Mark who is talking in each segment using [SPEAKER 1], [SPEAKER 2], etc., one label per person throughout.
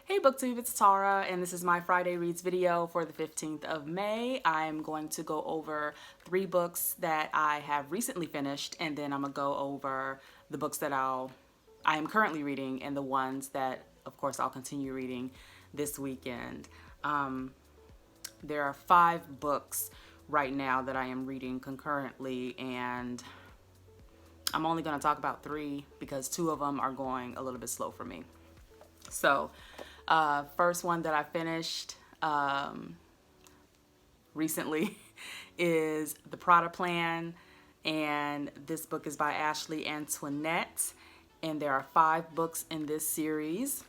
[SPEAKER 1] Hey BookTube, it's Tara, and this is my Friday Reads video for the 15th of May. I'm going to go over 3 books that I have recently finished, and then I'm going to go over the books that I am currently reading and the ones that, of course, I'll continue reading this weekend. There are 5 books right now that I am reading concurrently, and I'm only going to talk about 3 because 2 of them are going a little bit slow for me. So, first one that I finished recently is the Prada Plan, and this book is by Antoinette, and there are 5 books in this series.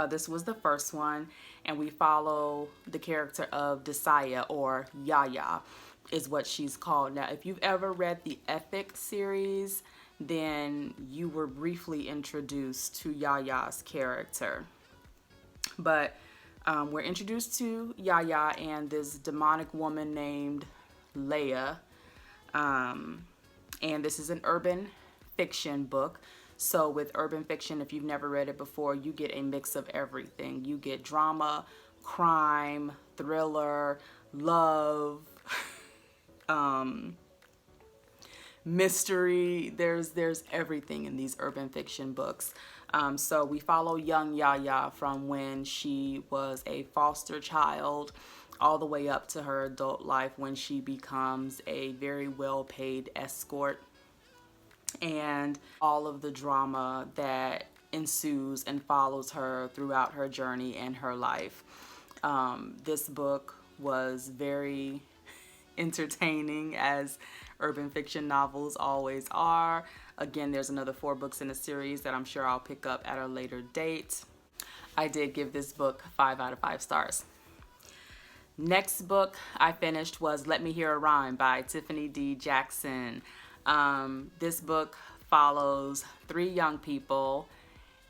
[SPEAKER 1] This was the first one, and we follow the character of Desaya, or Yaya is what she's called. Now, if you've ever read the Epic series, then you were briefly introduced to Yaya's character. But we're introduced to Yaya and this demonic woman named Leia. And this is an urban fiction book. So with urban fiction, if you've never read it before, you get a mix of everything. You get drama, crime, thriller, love, mystery. There's everything in these urban fiction books. So we follow young Yaya from when she was a foster child all the way up to her adult life when she becomes a very well-paid escort, and all of the drama that ensues and follows her throughout her journey and her life. This book was very entertaining, as urban fiction novels always are. Again, there's another 4 books in the series that I'm sure I'll pick up at a later date. I did give this book 5 out of 5 stars. Next book I finished was Let Me Hear a Rhyme by Tiffany D. Jackson. This book follows 3 young people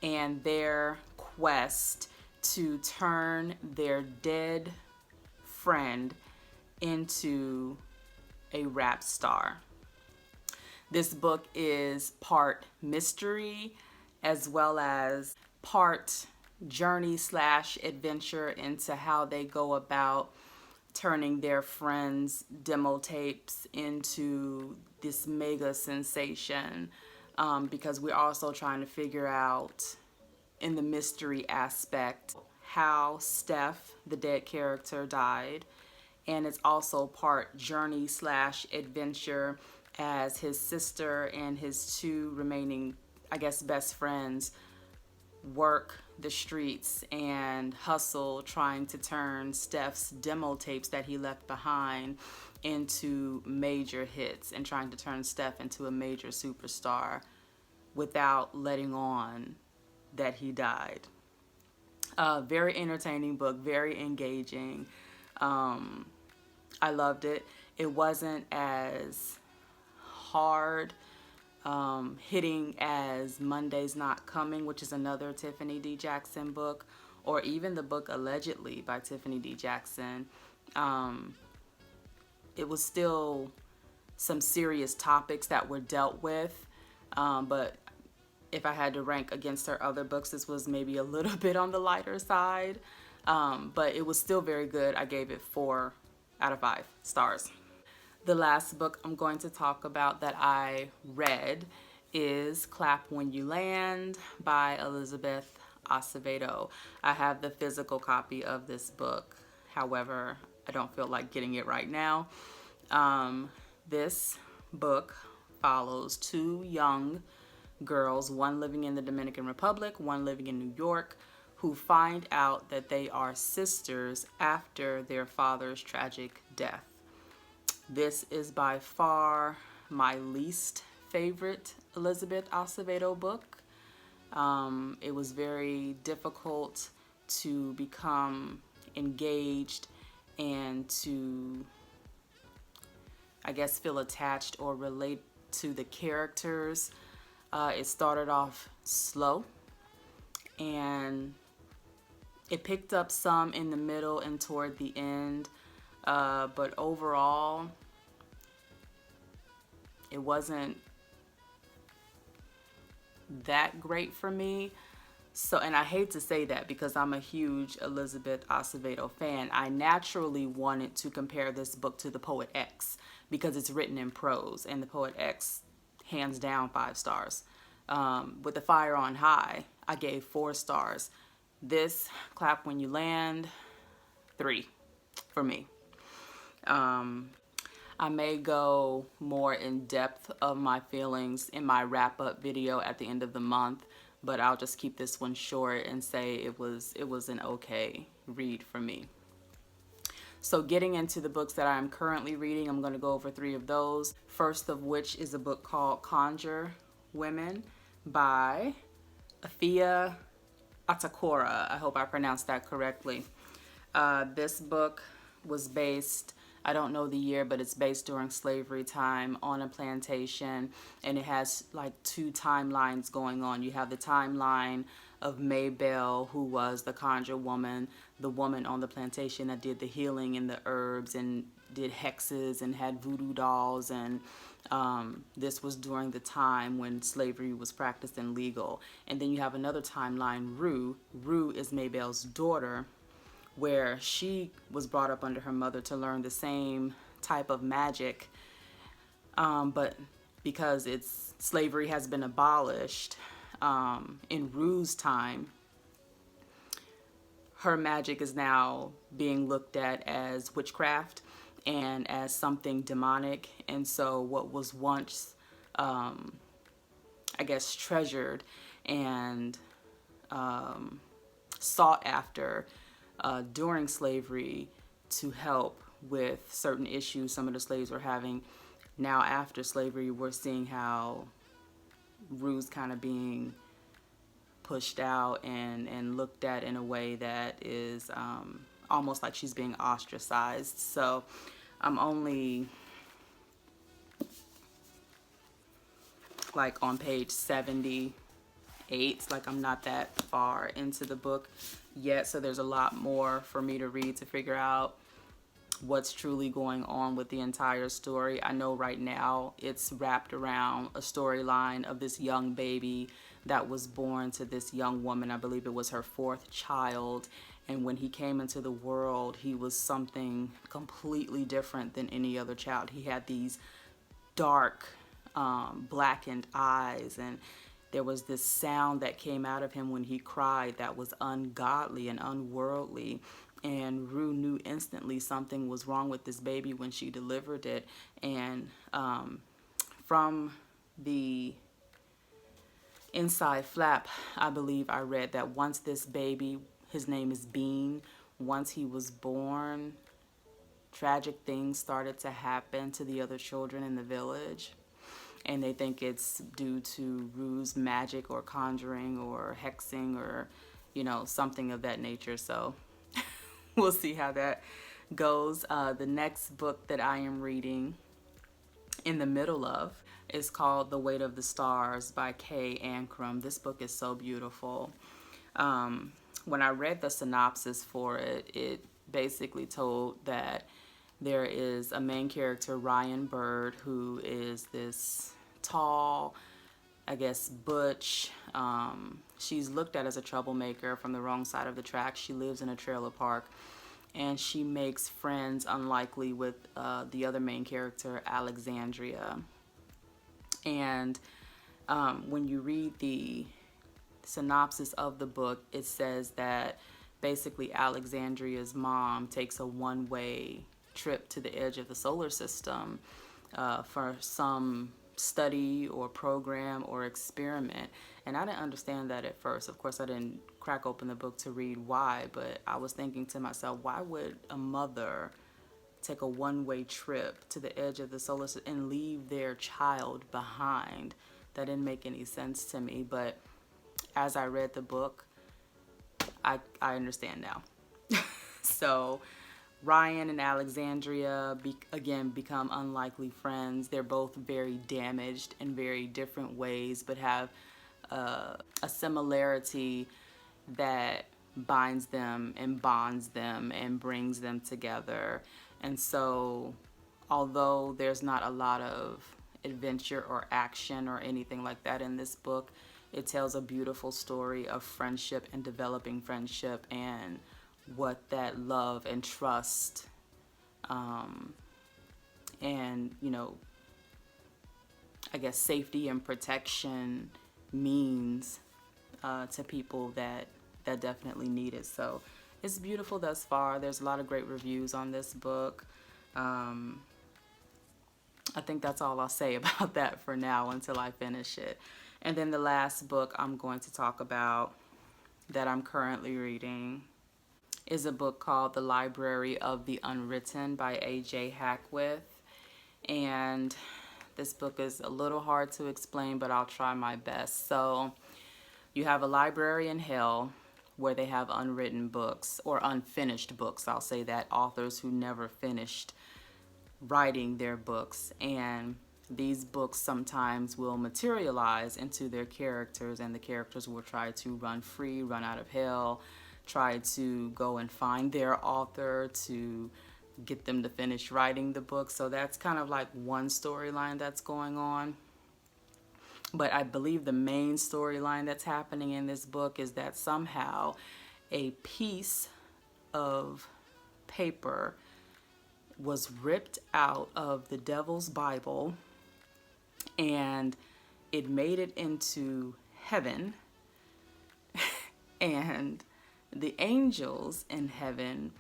[SPEAKER 1] and their quest to turn their dead friend into a rap star. This book is part mystery as well as part journey / adventure into how they go about turning their friends' demo tapes into this mega sensation, because we're also trying to figure out in the mystery aspect how Steph, the dead character, died. And it's also part journey / adventure as his sister and his 2 remaining, I guess, best friends work the streets and hustle, trying to turn Steph's demo tapes that he left behind into major hits and trying to turn Steph into a major superstar without letting on that he died. Very entertaining book, very engaging. I loved it. It wasn't as hard hitting as Monday's Not Coming, which is another Tiffany D. Jackson book, or even the book Allegedly by Tiffany D. Jackson. It was still some serious topics that were dealt with, but if I had to rank against her other books, this was maybe a little bit on the lighter side, but it was still very good. I gave it 4 out of 5 stars. The last book I'm going to talk about that I read is Clap When You Land by Elizabeth Acevedo. I have the physical copy of this book. However, I don't feel like getting it right now. This book follows 2 young girls, one living in the Dominican Republic, one living in New York, who find out that they are sisters after their father's tragic death. This is by far my least favorite Elizabeth Acevedo book. It was very difficult to become engaged and to, I guess, feel attached or relate to the characters. It started off slow, and it picked up some in the middle and toward the end, but overall it wasn't that great for me. So, and I hate to say that because I'm a huge Elizabeth Acevedo fan. I naturally wanted to compare this book to The Poet X because it's written in prose, and The Poet X, hands down, 5 stars. With The Fire on High, I gave 4 stars. This, Clap When You Land, 3 for me. I may go more in depth of my feelings in my wrap-up video at the end of the month, but I'll just keep this one short and say it was an okay read for me. So getting into the books that I'm currently reading, I'm going to go over 3 of those. First of which is a book called Conjure Women by Afia Atakora. I hope I pronounced that correctly. This book was based, I don't know the year, but it's based during slavery time on a plantation, and it has like 2 timelines going on. You have the timeline of Maybelle, who was the conjure woman, the woman on the plantation that did the healing and the herbs and did hexes and had voodoo dolls, and this was during the time when slavery was practiced and legal. And then you have another timeline, Rue. Rue is Maybelle's daughter, where she was brought up under her mother to learn the same type of magic, but because slavery has been abolished in Rue's time, her magic is now being looked at as witchcraft and as something demonic. And so what was once, I guess, treasured and sought after during slavery to help with certain issues some of the slaves were having, now after slavery, we're seeing how Rue's kind of being pushed out and looked at in a way that is almost like she's being ostracized. So I'm only like on page 78, like I'm not that far into the book yet, so there's a lot more for me to read to figure out what's truly going on with the entire story. I know right now it's wrapped around a storyline of this young baby that was born to this young woman. I believe it was her 4th child, and when he came into the world, he was something completely different than any other child. He had these dark blackened eyes, and there was this sound that came out of him when he cried that was ungodly and unworldly. And Rue knew instantly something was wrong with this baby when she delivered it. And from the inside flap, I believe I read that once this baby, his name is Bean, once he was born, tragic things started to happen to the other children in the village. And they think it's due to Rue's magic or conjuring or hexing or, you know, something of that nature. So we'll see how that goes. The next book that I am reading in the middle of is called The Weight of the Stars by Ancrum. This book is so beautiful. When I read the synopsis for it, it basically told that there is a main character, Ryan Bird, who is this tall, I guess, butch. She's looked at as a troublemaker from the wrong side of the tracks. She lives in a trailer park, and she makes friends unlikely with the other main character, Alexandria. And when you read the synopsis of the book, it says that basically Alexandria's mom takes a one-way trip to the edge of the solar system for some study or program or experiment. And I didn't understand that at first. Of course, I didn't crack open the book to read why, but I was thinking to myself, why would a mother take a one-way trip to the edge of the solar system and leave their child behind? That didn't make any sense to me, but as I read the book, I understand now. So Ryan and Alexandria again become unlikely friends. They're both very damaged in very different ways, but have a similarity that binds them and bonds them and brings them together. And so although there's not a lot of adventure or action or anything like that in this book, it tells a beautiful story of friendship and developing friendship and what that love and trust and, you know, I guess safety and protection means to people that definitely need it. So it's beautiful thus far. There's a lot of great reviews on this book. I think that's all I'll say about that for now until I finish it. And then the last book I'm going to talk about that I'm currently reading is a book called The Library of the Unwritten by A.J. Hackwith. And this book is a little hard to explain, but I'll try my best. So you have a library in hell where they have unwritten books, or unfinished books, I'll say that, authors who never finished writing their books. And these books sometimes will materialize into their characters, and the characters will try to run free, run out of hell, try to go and find their author to get them to finish writing the book. So that's kind of like one storyline that's going on. But I believe the main storyline that's happening in this book is that somehow a piece of paper was ripped out of the devil's Bible and it made it into heaven. And the angels in heaven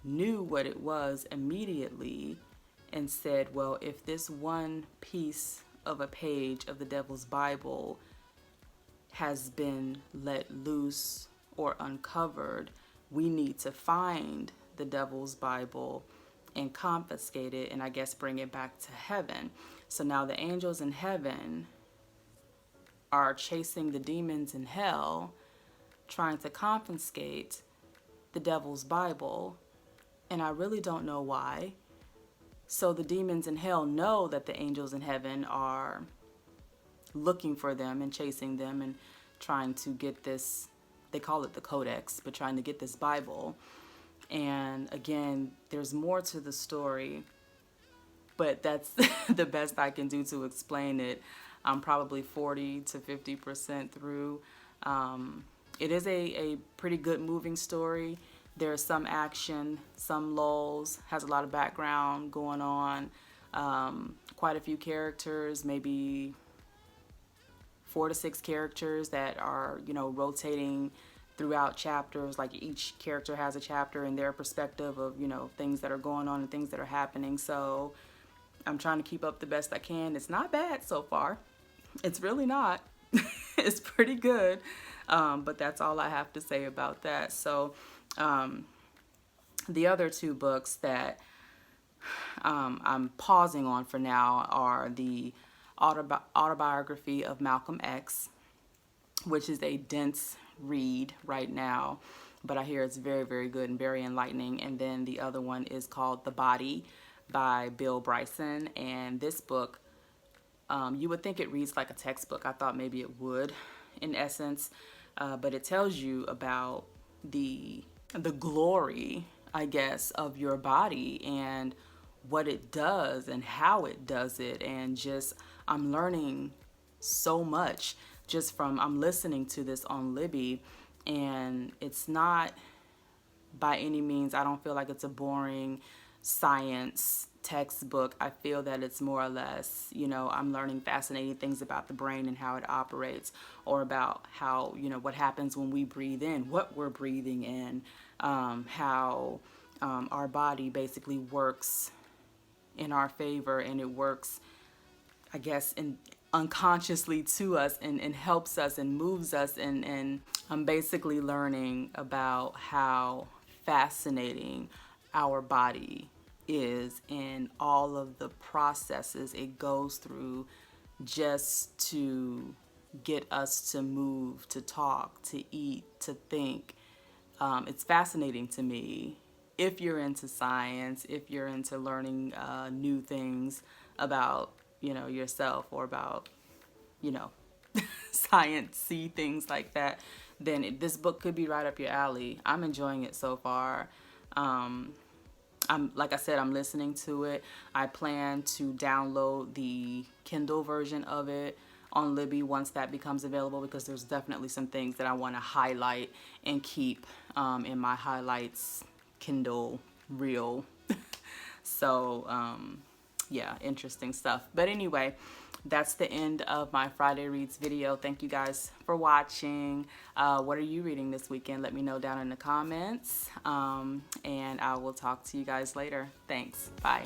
[SPEAKER 1] knew what it was immediately and said, well, if this one piece of a page of the devil's Bible has been let loose or uncovered, we need to find the devil's Bible and confiscate it and I guess bring it back to heaven. So now the angels in heaven are chasing the demons in hell, trying to confiscate the devil's Bible, and I really don't know why. So the demons in hell know that the angels in heaven are looking for them and chasing them and trying to get this, they call it the Codex, but trying to get this Bible. And again, there's more to the story, but that's the best I can do to explain it. I'm probably 40 to 50% through. It is a pretty good moving story. There's some action, some lulls, has a lot of background going on, quite a few characters, maybe 4 to 6 characters that are, you know, rotating throughout chapters. Like each character has a chapter in their perspective of, you know, things that are going on and things that are happening. So I'm trying to keep up the best I can. It's not bad so far. It's really not. It's pretty good. But that's all I have to say about that. So the other 2 books that I'm pausing on for now are the Autobiography of Malcolm X, which is a dense read right now, but I hear it's very, very good and very enlightening. And then the other one is called The Body by Bill Bryson. And this book, you would think it reads like a textbook. I thought maybe it would in essence, but it tells you about the glory, I guess, of your body and what it does and how it does it. And just, I'm learning so much just from, I'm listening to this on Libby, and it's not by any means, I don't feel like it's a boring science textbook. I feel that it's more or less, you know, I'm learning fascinating things about the brain and how it operates, or about how, you know, what happens when we breathe in, what we're breathing in, how our body basically works in our favor, and it works, I guess, in unconsciously to us and helps us and moves us, and I'm basically learning about how fascinating our body is and all of the processes it goes through just to get us to move, to talk, to eat, to think. It's fascinating to me. If you're into science, if you're into learning new things about, you know, yourself, or about, you know, science-y things like that, then this book could be right up your alley. I'm enjoying it so far. Like I said, I'm listening to it. I plan to download the Kindle version of it on Libby once that becomes available, because there's definitely some things that I want to highlight and keep in my highlights Kindle reel. So yeah, interesting stuff. But anyway, that's the end of my Friday Reads video. Thank you guys for watching. What are you reading this weekend? Let me know down in the comments. And I will talk to you guys later. Thanks. Bye.